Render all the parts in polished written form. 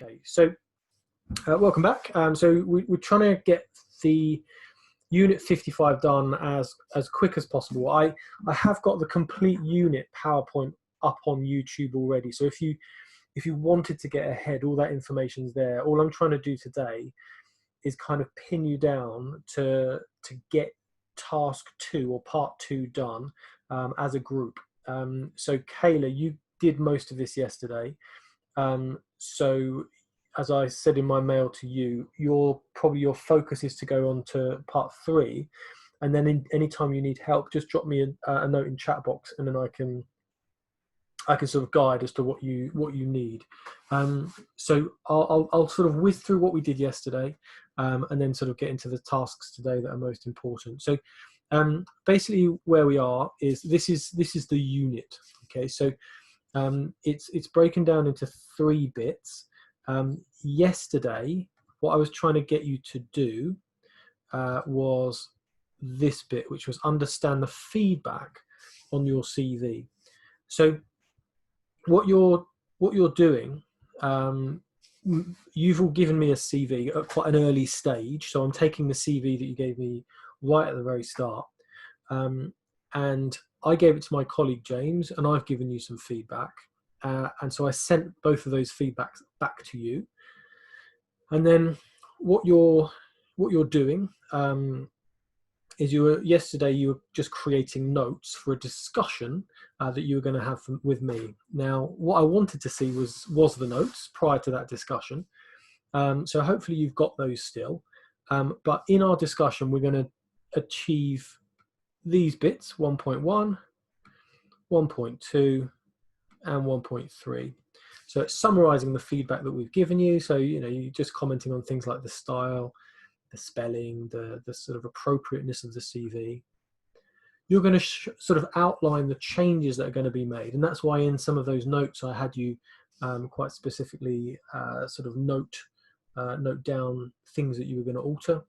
Okay, so welcome back. We're trying to get the unit 55 done as quick as possible. I have got the complete unit PowerPoint up on YouTube already. So if you wanted to get ahead, all that information's there. All I'm trying to do today is kind of pin you down to get task 2 or part 2 done as a group. So Kayla, you did most of this yesterday. So as I said in my mail to you, your focus is to go on to part 3, and then anytime you need help, just drop me a note in chat box, and then I can sort of guide as to what you need. So I'll sort of whiz through what we did yesterday, and then sort of get into the tasks today that are most important. So basically where we are is this is the unit. Okay, so it's broken down into 3 bits. Yesterday, what I was trying to get you to do was this bit, which was understand the feedback on your CV. So what you're doing, you've all given me a CV at quite an early stage, so I'm taking the CV that you gave me right at the very start, and I gave it to my colleague James, and I've given you some feedback, and so I sent both of those feedbacks back to you. And then what you're doing is yesterday you were just creating notes for a discussion that you were going to have with me. Now, what I wanted to see was the notes prior to that discussion. So hopefully you've got those still. But in our discussion, we're going to achieve these bits: 1.1, 1.2, and 1.3. So it's summarizing the feedback that we've given you. So, you're just commenting on things like the style, the spelling, the sort of appropriateness of the CV. You're going to sort of outline the changes that are going to be made. And that's why in some of those notes, I had you quite specifically sort of note down things that you were going to alter.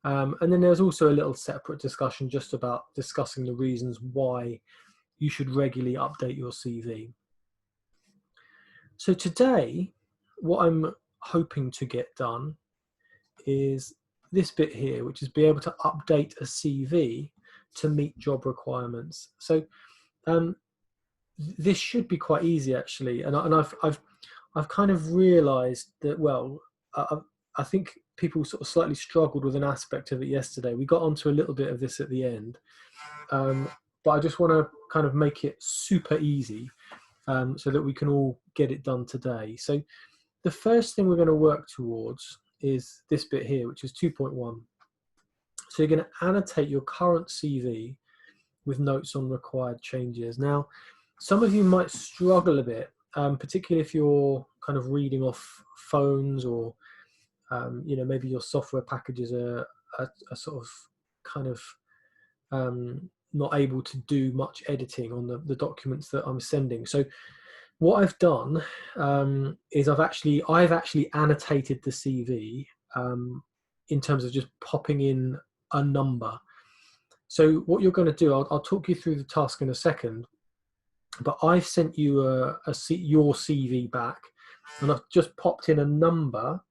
And then there's also a little separate discussion just about discussing the reasons why you should regularly update your CV. So today, what I'm hoping to get done is this bit here, which is be able to update a CV to meet job requirements. So this should be quite easy, actually. And I've kind of realised that, well, I think people sort of slightly struggled with an aspect of it yesterday. We got onto a little bit of this at the end, but I just want to kind of make it super easy so that we can all get it done today. So the first thing we're going to work towards is this bit here, which is 2.1. So you're going to annotate your current CV with notes on required changes. Now, some of you might struggle a bit, particularly if you're kind of reading off phones, or maybe your software packages are sort of kind of not able to do much editing on the documents that I'm sending. So what I've done is I've actually annotated the CV in terms of just popping in a number. So what you're going to do, I'll talk you through the task in a second, but I've sent you your CV back, and I've just popped in a number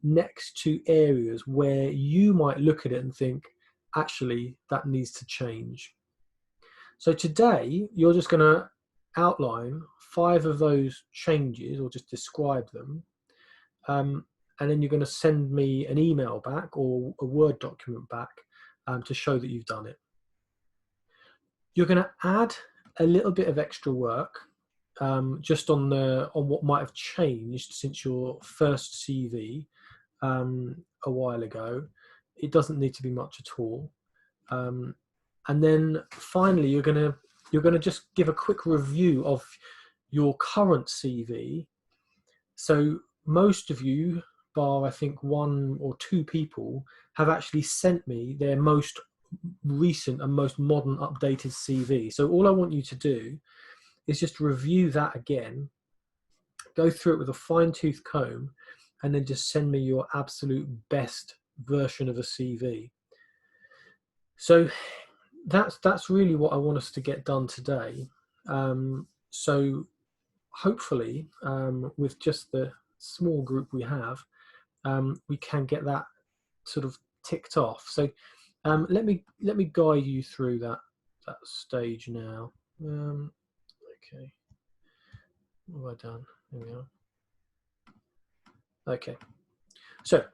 next to areas where you might look at it and think, actually, that needs to change. So today, you're just going to outline 5 of those changes, or just describe them, and then you're going to send me an email back or a Word document back to show that you've done it. You're going to add a little bit of extra work just on what might have changed since your first CV a while ago. It doesn't need to be much at all. And then finally, you're going to just give a quick review of your current CV. So most of you, bar I think 1 or 2 people, have actually sent me their most recent and most modern updated CV. So all I want you to do is just review that again, go through it with a fine-tooth comb, and then just send me your absolute best version of a CV. So that's really what I want us to get done today. So hopefully with just the small group we have, we can get that sort of ticked off. So let me guide you through that stage now. Okay, what have I done? There we are. Okay, so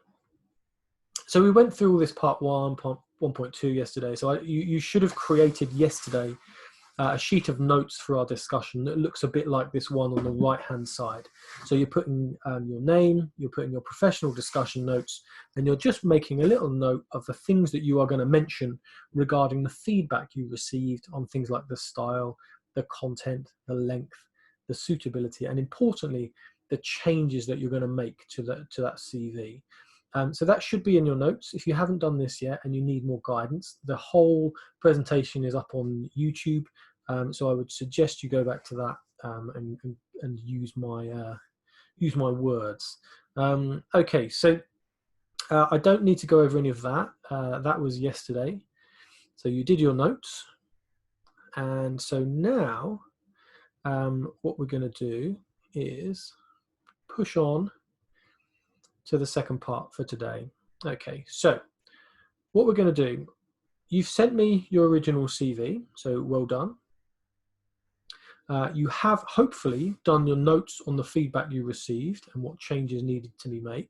we went through all this part 1.2 yesterday. So you should have created yesterday a sheet of notes for our discussion that looks a bit like this one on the right hand side. So you're putting your name, you're putting your professional discussion notes, and you're just making a little note of the things that you are going to mention regarding the feedback you received on things like the style, the content, the length, the suitability, and importantly, the changes that you're going to make to that CV. So that should be in your notes. If you haven't done this yet and you need more guidance, the whole presentation is up on YouTube. So I would suggest you go back to that and use my words. Okay, so I don't need to go over any of that. That was yesterday. So you did your notes. And so now what we're going to do is push on to the second part for today. Okay, so what we're going to do, you've sent me your original CV, so well done. You have hopefully done your notes on the feedback you received and what changes needed to be made.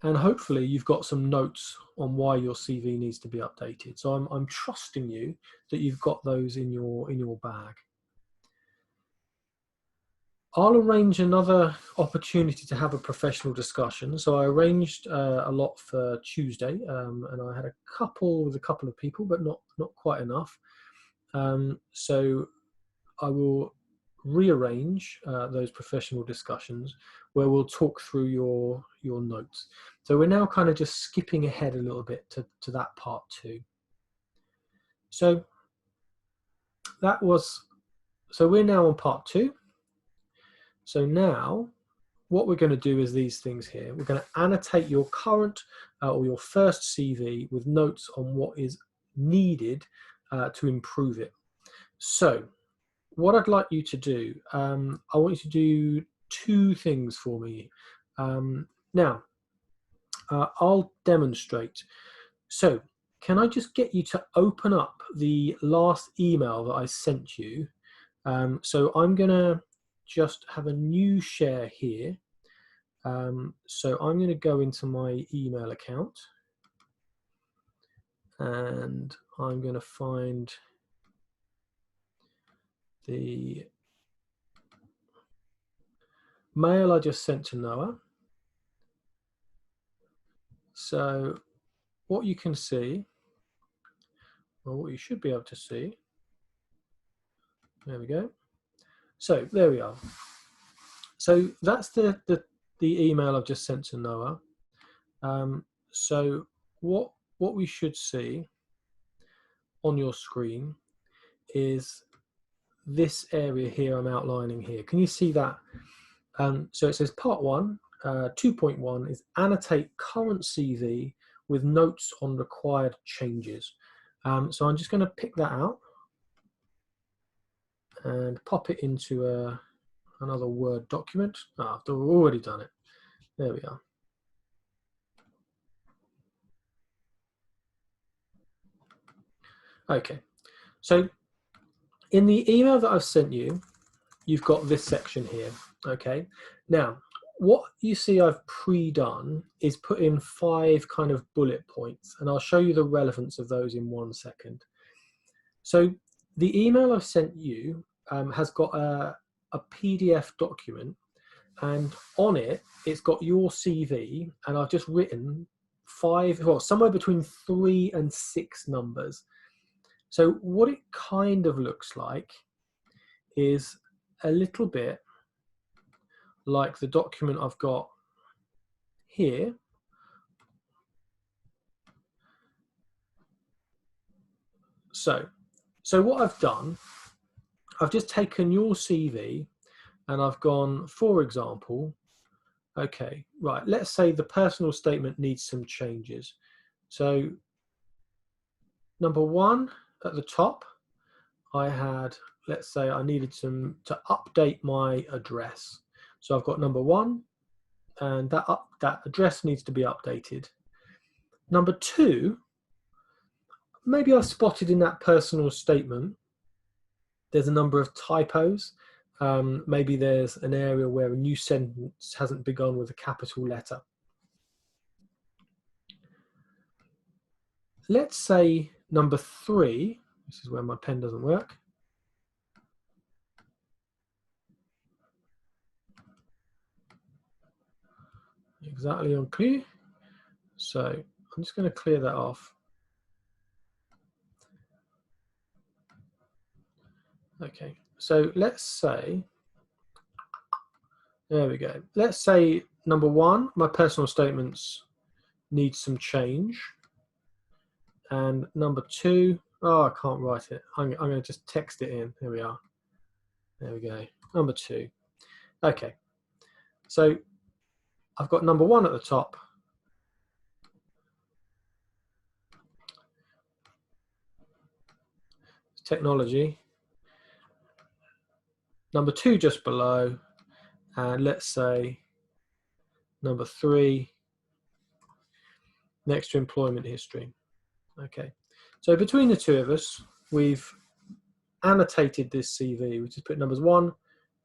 And hopefully you've got some notes on why your CV needs to be updated. So I'm trusting you that you've got those in your bag. I'll arrange another opportunity to have a professional discussion. So I arranged a lot for Tuesday, and I had a couple with a couple of people, but not quite enough. So I will rearrange those professional discussions where we'll talk through your notes. So we're now kind of just skipping ahead a little bit to that part 2. So we're now on part 2. So now what we're going to do is these things here. We're going to annotate your current or your first CV with notes on what is needed to improve it. So what I'd like you to do, I want you to do 2 things for me. Now, I'll demonstrate. So can I just get you to open up the last email that I sent you? So I'm going to just have a new share here. So I'm going to go into my email account and I'm going to find the mail I just sent to Noah. So what you can see, or what you should be able to see, there we go. So there we are. So that's the email I've just sent to Noah. So what we should see on your screen is this area here I'm outlining here. Can you see that? So it says part 1, 2.1 is annotate current CV with notes on required changes. So I'm just going to pick that out and pop it into another Word document. I've already done it. There we are. Okay, so in the email that I've sent you, you've got this section here. Okay, now what you see I've pre-done is put in 5 kind of bullet points, and I'll show you the relevance of those in 1 second. So the email I've sent you has got a PDF document, and on it, it's got your CV, and I've just written 5, well, somewhere between 3 and 6 numbers. So what it kind of looks like is a little bit like the document I've got here. So what I've done, I've just taken your CV and I've gone, for example, okay, right, let's say the personal statement needs some changes. So number 1 at the top, I had, let's say I needed to update my address. So I've got number 1, and that address needs to be updated. Number 2, maybe I've spotted in that personal statement there's a number of typos. Maybe there's an area where a new sentence hasn't begun with a capital letter. Let's say number 3, this is where my pen doesn't work. Exactly on clear. So I'm just going to clear that off. Okay, so let's say, there we go. Let's say number 1, my personal statements need some change. And number 2, oh, I can't write it. I'm going to just text it in. There we are. There we go. Number 2. Okay, so I've got number 1 at the top. Technology. Number 2 just below. And let's say number 3 next to employment history. Okay, so between the two of us, we've annotated this CV. We just put numbers 1,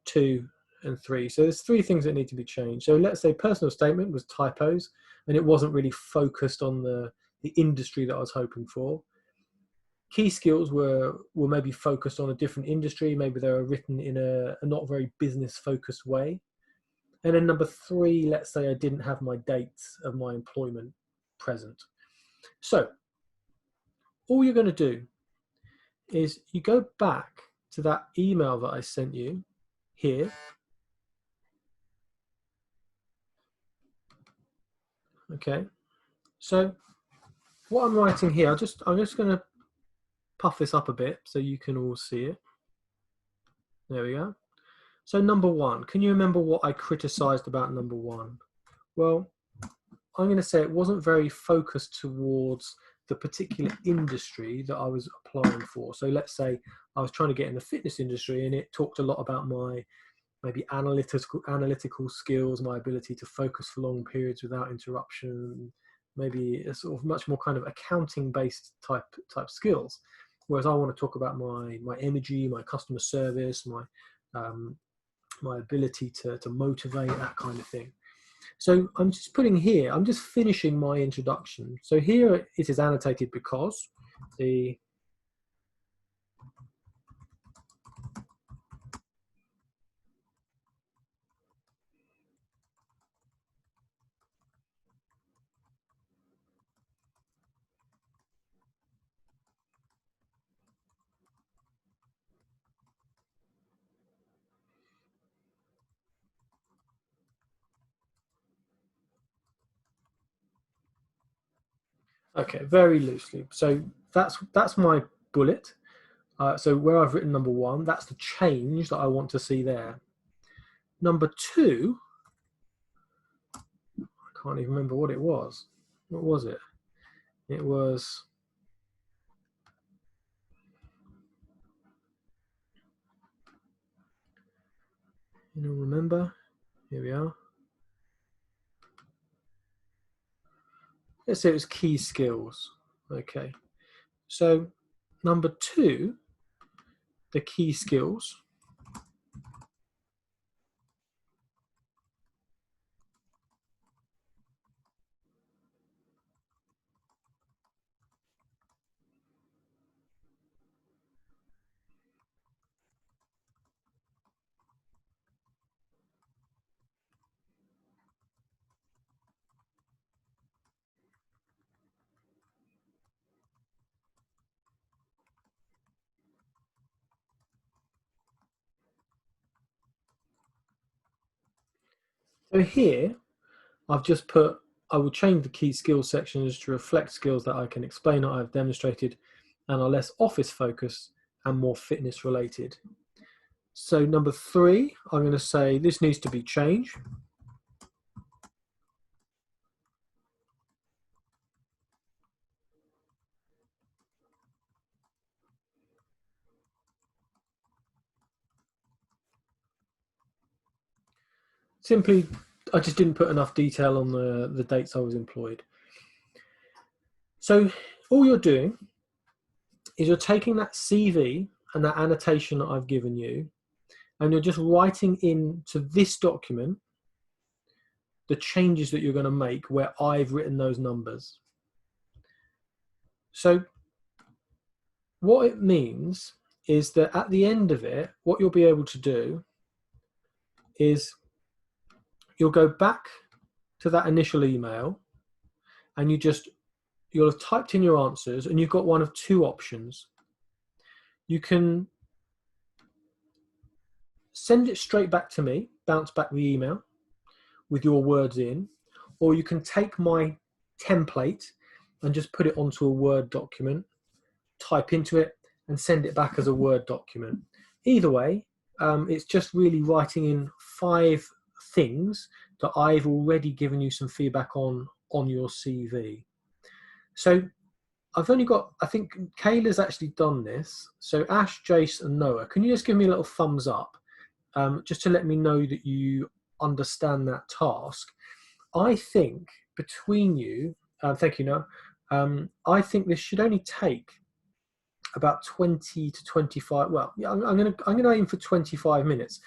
2, and 3. So there's 3 things that need to be changed. So let's say personal statement was typos, and it wasn't really focused on the industry that I was hoping for. Key skills were maybe focused on a different industry. Maybe they were written in a not very business focused way. And then number 3, let's say I didn't have my dates of my employment present. So all you're going to do is you go back to that email that I sent you here. Okay, so what I'm writing here, I'm just going to puff this up a bit so you can all see it. There we go. So number 1, can you remember what I criticized about number 1? Well, I'm going to say it wasn't very focused towards the particular industry that I was applying for. So let's say I was trying to get in the fitness industry, and it talked a lot about my maybe analytical skills, my ability to focus for long periods without interruption, maybe a sort of much more kind of accounting based type skills. Whereas I want to talk about my energy, my customer service, my ability to motivate, that kind of thing. So I'm just putting here, I'm just finishing my introduction. So here it is annotated because the okay, very loosely. So that's my bullet. So where I've written number 1, that's the change that I want to see there. Number 2, I can't even remember what it was. What was it? It was, remember? Here we are. Let's say it was key skills. Okay. So number 2, the key skills. So here, I've just put, I will change the key skills sections to reflect skills that I can explain that I've demonstrated and are less office focused and more fitness related. So number 3, I'm going to say this needs to be changed. simply, I just didn't put enough detail on the dates I was employed. So all you're doing is you're taking that CV and that annotation that I've given you, and you're just writing into this document the changes that you're going to make where I've written those numbers. So what it means is that at the end of it, what you'll be able to do is you'll go back to that initial email and you'll have typed in your answers, and you've got one of two options. You can send it straight back to me, bounce back the email with your words in, or you can take my template and just put it onto a Word document, type into it and send it back as a Word document. Either way, it's just really writing in 5 things that I've already given you some feedback on your CV. So I've only got, I think Kayla's actually done this. So Ash, Jace and Noah, can you just give me a little thumbs up just to let me know that you understand that task? I think between you, thank you, Noah, I think this should only take about 20 to 25, well, yeah, I'm gonna aim for 25 minutes.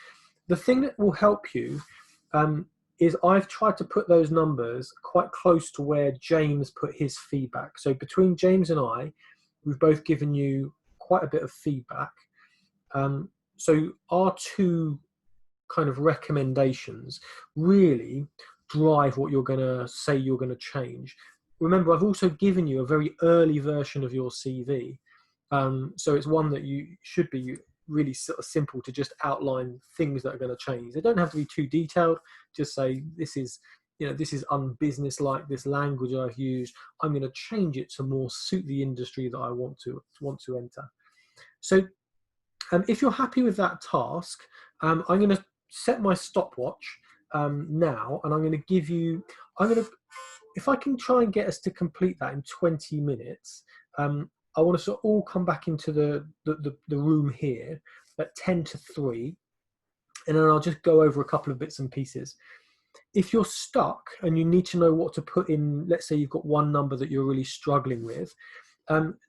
The thing that will help you is I've tried to put those numbers quite close to where James put his feedback. So between James and I, we've both given you quite a bit of feedback. So our two kind of recommendations really drive what you're going to say you're going to change. Remember, I've also given you a very early version of your CV. So it's one that you should be really sort of simple to just outline things that are going to change. They don't have to be too detailed. Just say, this is, this is unbusinesslike, this language I've used. I'm going to change it to more suit the industry that I want to enter. So if you're happy with that task, I'm going to set my stopwatch now, and I'm going to give you, if I can try and get us to complete that in 20 minutes, I want us to all come back into the room here at 10 to 3, and then I'll just go over a couple of bits and pieces. If you're stuck and you need to know what to put in, let's say you've got one number that you're really struggling with,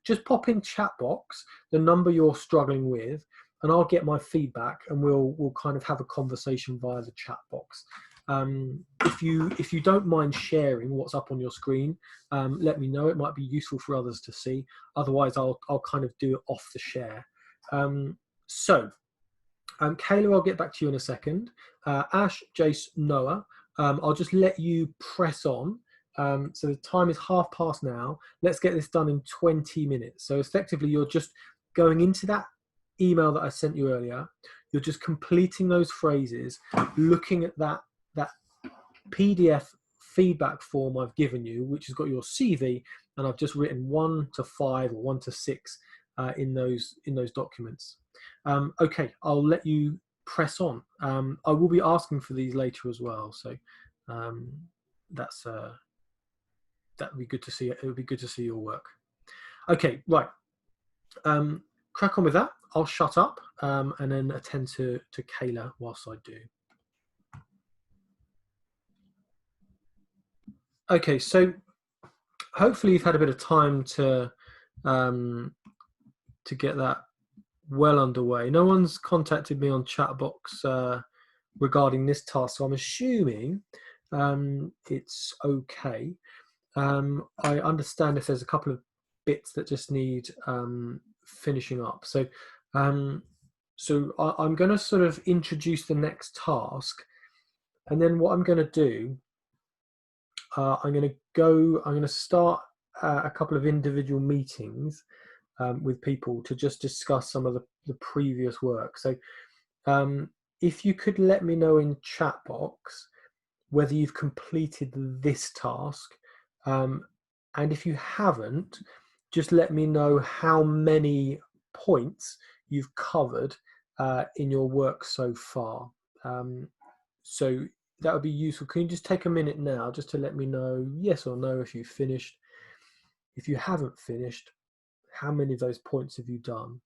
just pop in chat box the number you're struggling with, and I'll get my feedback, and we'll kind of have a conversation via the chat box. If you don't mind sharing what's up on your screen, let me know. It might be useful for others to see. Otherwise, I'll kind of do it off the share. Kayla, I'll get back to you in a second. Ash, Jace, Noah, I'll just let you press on. So the time is past now. Let's get this done in 20 minutes. So effectively, you're just going into that email that I sent you earlier. You're just completing those phrases, looking at that PDF feedback form I've given you, which has got your CV, and I've just written 1 to 5 or 1 to 6 in those documents. Okay, I'll let you press on. I will be asking for these later as well, so that would be good to see. It would be good to see your work. Okay, right. Crack on with that. I'll shut up and then attend to Kayla whilst I do. Okay, so hopefully you've had a bit of time to get that well underway. No one's contacted me on Chatbox regarding this task, so I'm assuming it's okay. I understand if there's a couple of bits that just need finishing up. So I'm going to sort of introduce the next task, and then what I'm going to do, I'm going to start a couple of individual meetings with people to just discuss some of the previous work. So if you could let me know in chat box whether you've completed this task, and if you haven't, just let me know how many points you've covered in your work so far. So that would be useful. Can you just take a minute now just to let me know yes or no if you've finished? If you haven't finished, how many of those points have you done?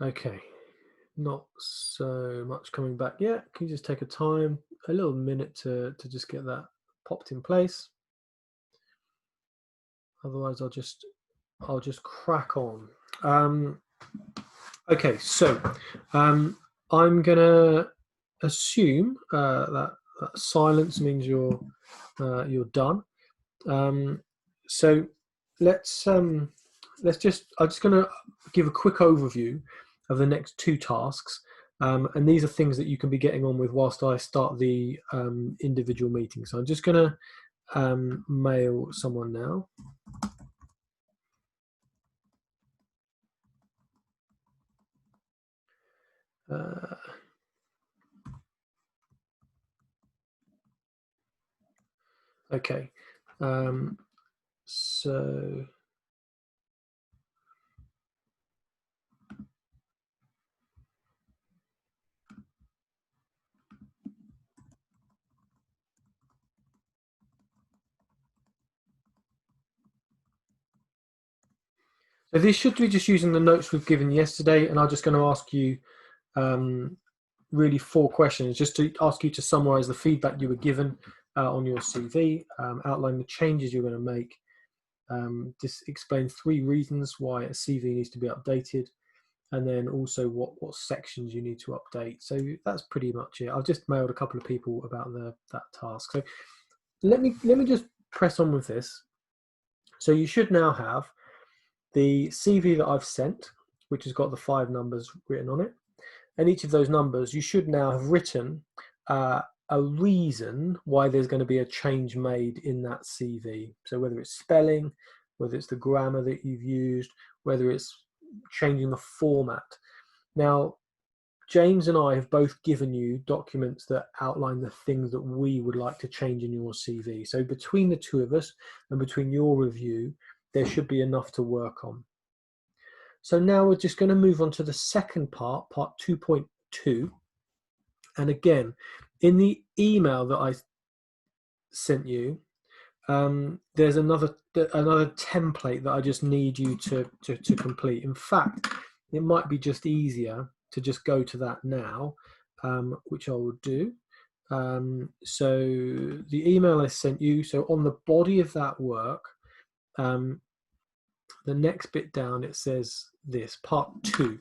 Okay, not so much coming back yet. Can you just take a little minute to just get that popped in place? Otherwise, I'll just crack on. Um, okay, so I'm gonna assume that silence means you're done. Um, so let's let's just I'm just going to give a quick overview of the next two tasks, and these are things that you can be getting on with whilst I start the individual meeting. So I'm just going to mail someone now. Uh, okay, so. So this should be just using the notes we've given yesterday, and I'm just going to ask you um, really four questions, just to ask you to summarise the feedback you were given on your CV, outline the changes you're going to make, just explain three reasons why a CV needs to be updated, and then also what sections you need to update. So that's pretty much it. I've just mailed a couple of people about that task. So let me just press on with this. So you should now have the CV that I've sent, which has got the 5 numbers written on it. And each of those numbers, you should now have written a reason why there's going to be a change made in that CV. So whether it's spelling, whether it's the grammar that you've used, whether it's changing the format. Now, James and I have both given you documents that outline the things that we would like to change in your CV. So between the two of us and between your review, there should be enough to work on. So now we're just going to move on to the second part 2.2. And again, in the email that I sent you, there's another template that I just need you to complete. In fact, it might be just easier to just go to that now, which I will do. So the email I sent you, so on the body of that work, the next bit down, it says this, part 2.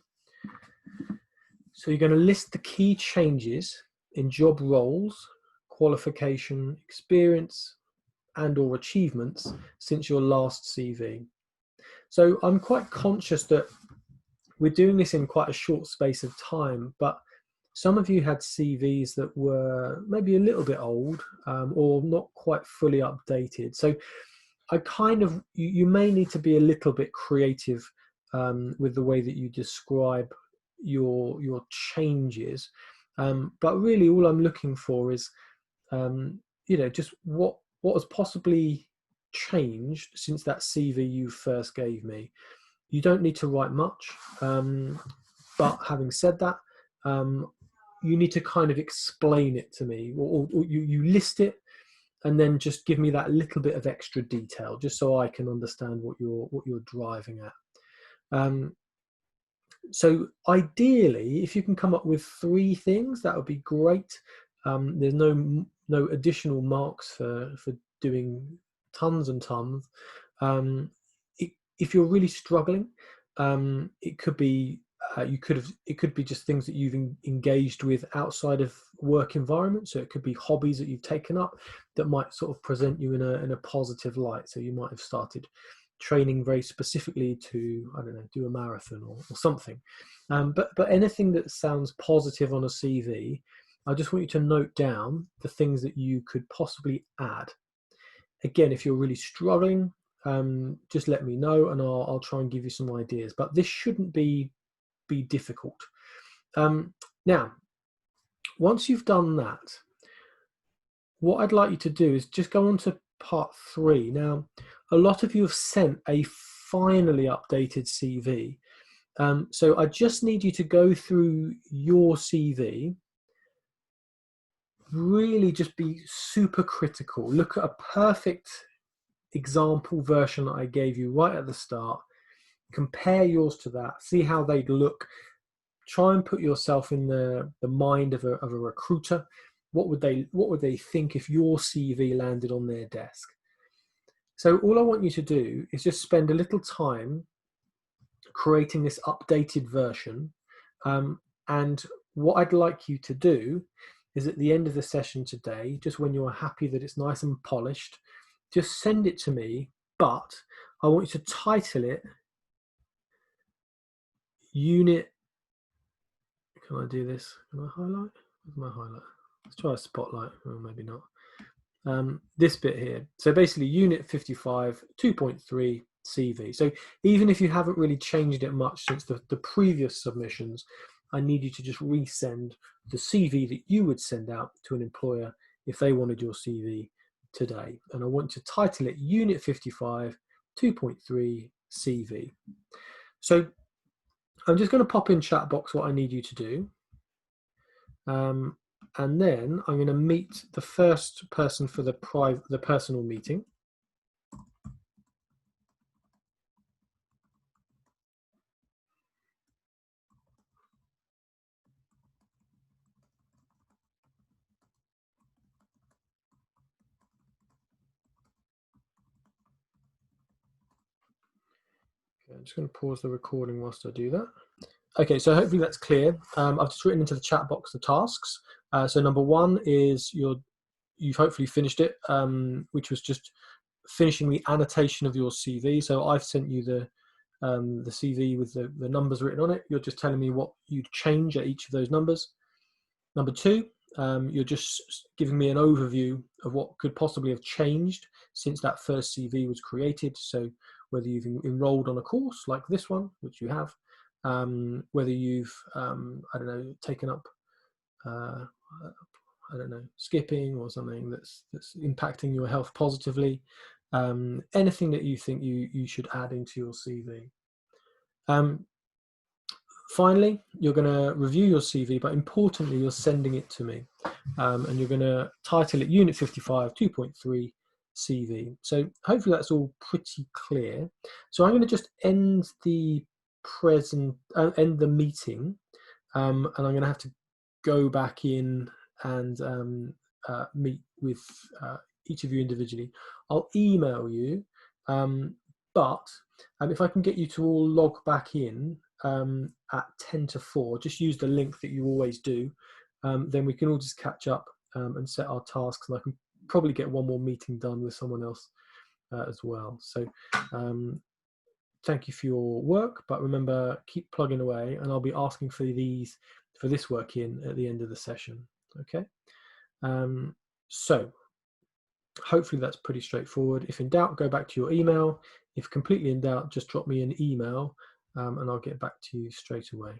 So you're going to list the key changes in job roles, qualification, experience, and or achievements since your last CV. So I'm quite conscious that we're doing this in quite a short space of time, but some of you had CVs that were maybe a little bit old or not quite fully updated. So I kind of, you may need to be a little bit creative with the way that you describe your changes. But really all I'm looking for is, just what has possibly changed since that CV you first gave me. You don't need to write much, but having said that, you need to kind of explain it to me, or you list it, and then just give me that little bit of extra detail, just so I can understand what you're driving at. So ideally, if you can come up with 3 things, that would be great. There's no additional marks for doing tons and tons. If you're really struggling, it could be it could be just things that you've engaged with outside of work environment. So it could be hobbies that you've taken up that might sort of present you in a positive light. So you might have started training very specifically to, I don't know, do a marathon or something. But anything that sounds positive on a CV, I just want you to note down the things that you could possibly add. Again, if you're really struggling, just let me know and I'll try and give you some ideas. But this shouldn't be difficult. Now, once you've done that, what I'd like you to do is just go on to part 3. Now, a lot of you have sent a finally updated CV. So I just need you to go through your CV, really just be super critical. Look at a perfect example version that I gave you right at the start. Compare yours to that, see how they'd look try and put yourself in the mind of a recruiter. What would they think if your CV landed on their desk? So all I want you to do is just spend a little time creating this updated version. And what I'd like you to do is at the end of the session today, just when you're happy that it's nice and polished, just send it to me, but I want you to title it Unit. Can I do this? Can I highlight? Where's my highlight? Let's try a spotlight. Or maybe not. This bit here. So basically Unit 55, 2.3 CV. So even if you haven't really changed it much since the previous submissions, I need you to just resend the CV that you would send out to an employer if they wanted your CV today. And I want to title it Unit 55, 2.3 CV. So I'm just going to pop in chat box what I need you to do. And then I'm going to meet the first person for the personal meeting. Okay, I'm just going to pause the recording whilst I do that. Okay, so hopefully that's clear. I've just written into the chat box the tasks. So number one is you've hopefully finished it, which was just finishing the annotation of your CV. So I've sent you the CV with the numbers written on it. You're just telling me what you'd change at each of those numbers. Number two, you're just giving me an overview of what could possibly have changed since that first CV was created. So whether you've enrolled on a course like this one, which you have, whether you've, I don't know, taken up, I don't know, skipping or something that's impacting your health positively, anything that you think you should add into your CV. Finally, you're going to review your CV, but importantly, you're sending it to me. And you're going to title it Unit 55, 2.3 CV. So hopefully that's all pretty clear. So I'm going to just end the meeting, and I'm going to have to go back in and meet with each of you individually. I'll email you, but if I can get you to all log back in at 10 to 4, just use the link that you always do, then we can all just catch up and set our tasks, and I can probably get one more meeting done with someone else as well. So thank you for your work, but remember, keep plugging away, and I'll be asking for this work in at the end of the session. Okay, so hopefully that's pretty straightforward. If in doubt, go back to your email. If completely in doubt, just drop me an email and I'll get back to you straight away.